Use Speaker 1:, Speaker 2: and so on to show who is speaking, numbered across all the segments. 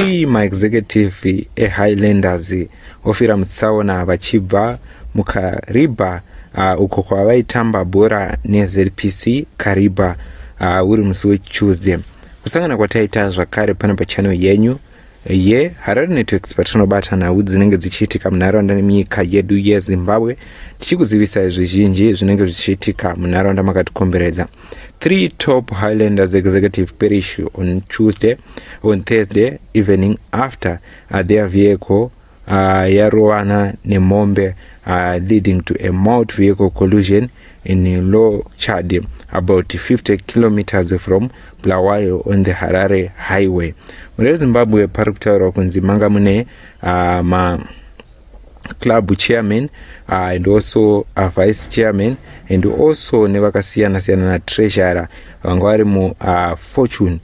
Speaker 1: maexecutive eHighlanders ofira mutsaona vachibva muKariba uko kwavaitamba bhora neZPC kuKariba uri musi weTuesday. Kusangana kwataita zvakare pano pachannel yenyu Harare Networks patinobata nhau dzinenge dzichiitika munharaunda nemunyika yedu yeZimbabwe, tichikuzivisa zvizhinji zvinenge zvichiitika munharaunda makatikomberedza. 3 top Highlanders executive perish on Thursday evening after their vehicle yarovana nemombe leading to a motor vehicle collision in Low Chad, about 50 kilometers from Bulawayo on the Harare highway. Zimbabwe parikutaurwa kunzi manga mune ma club chairman and also a vice chairman and also nevakasiyana siyana na treasurer vanga vari mu fortune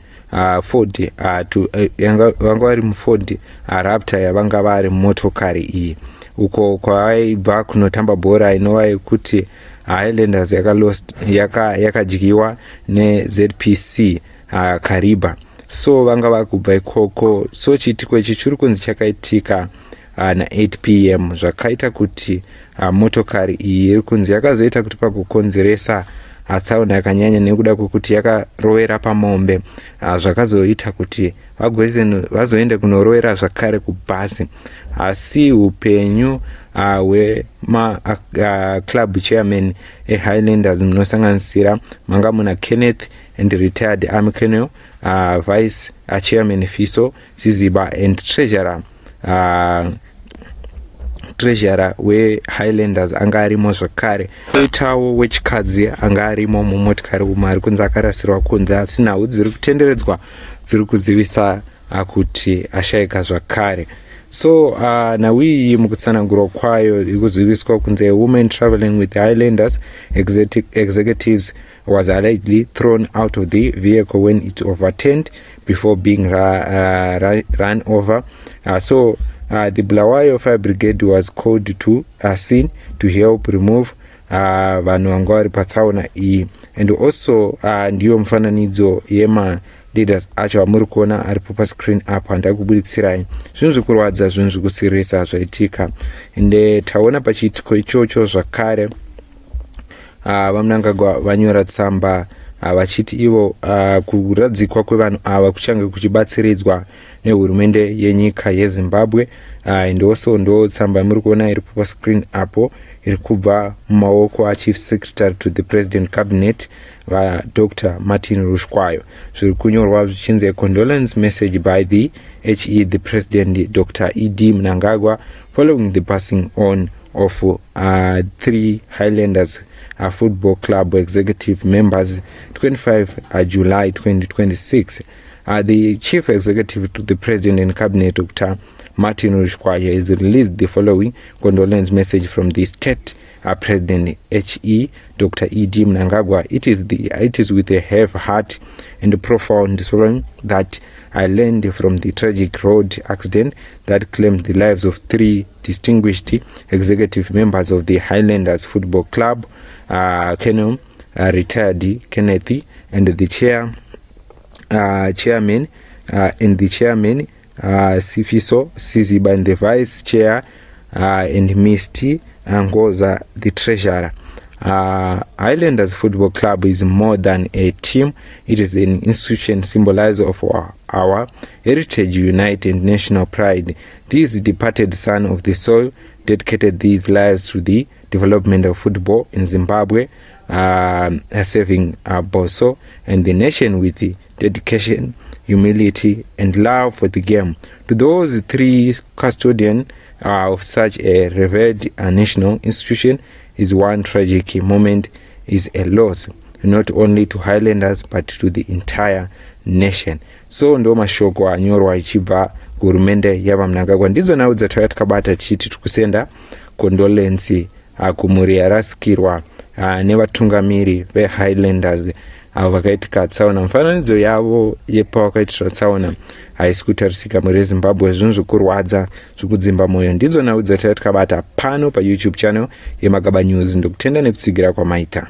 Speaker 1: Ford vanga vari mu Ford Raptor yavanga vari motokari iyi uko kwaibva kunotamba bhora inova yekuti Highlanders yakadyiwa neZPC kuKariba. So vanga vakubva ikoko. So chitiko ichi chiri kunzi chakaitika na 8 p.m. zvakaita kuti motokari iyi iri kunzi yakazoita kuti pakukonzeresa tsaona yakanyanya nekuda kwekuti yakarovera pamombe zvakazoita kuti vazoenda kunorovera zvakare kubhasi. Asi upenyu hwema club chairman eHighlanders munosanganisira manga muna Kenneth and retired army colonel, vice chairman Fiso Ziziba and treasurer weHighlanders anga arimo zvakare. Koitawo wechikadzi anga arimo mumotokari umu ari kunzi akarasirwa kunze, asi nhau dziri kutenderedzwa dziri kuzivisa kuti ashayika zvakare. So now we mukutsanangurwa kwayo ikuziviswa kunze a woman traveling with the Highlanders executives was allegedly thrown out of the vehicle when it overturned before being run over. The Bulawayo Fire Brigade was called to a scene to help remove vanhu vanga vari patsaona iyi. And also ndiyo mufananidzo yema leaders acho amuri kuona aripo pascreen apa ndakubudikisirai. Zvinhu zvikurwadza, zvinhu zvikusirisa zvaitika. Ende taona pachiitiko ichocho zvakare vamunangagwa vanyora tsamba vachiti ivo kuradzikwa kwevanhu ava kuchange kuchibatsiridzwa nehurumende yenyika yeZimbabwe. And also ndo tsamba yamuri kuona iripo pascreen apo iri kubva mumaoko aChief Secretary to the President Cabinet Dr. Martin Rushkwayo. Zviri kunyorwa zvichinzi a condolence message by the the President Dr. E.D. Mnangagwa following the passing on of 3 Highlanders football club executive members 25 July 2026. The Chief Executive to the President and Cabinet Dr. Martin Rushkwayo has released the following condolence message from the State President Dr. E.D. Mnangagwa. It is with a heavy heart and profound sorrow that I learned from the tragic road accident that claimed the lives of 3 distinguished executive members of the Highlanders Football Club, Colonel retired Kenneth, and the chairman Sifiso Siziba, and the vice chair and Misty Ngoza, the treasurer. Highlanders Football Club is more than a team. It is an institution symbolizing of our heritage, unite and national pride. This departed son of the soil dedicated these lives to the development of football in Zimbabwe, serving Boso and the nation with the dedication, humility and love for the game. To those 3 custodians of such a revered national institution, is one tragic moment, is a loss not only to Highlanders but to the entire nation. So ndo mashoko anyorwa ichibva hurumende yava Mnangagwa. Ndidzo nhau dzatauya takabata tichiti tikusenda condolence kumhuri yarasikirwa nevatungamiri veHighlanders avo vakaitika tsaona. Mufananidzo yavo yepavakaitira tsaona haisi kutarisika muri Zimbabwe. Zvinhu zvikurwadza, zvikudzimba mwoyo. Ndidzo nhau dzatauya takabata pano paYouTube channel yeMagaba News. Ndokutenda nekutsigira kwamaita.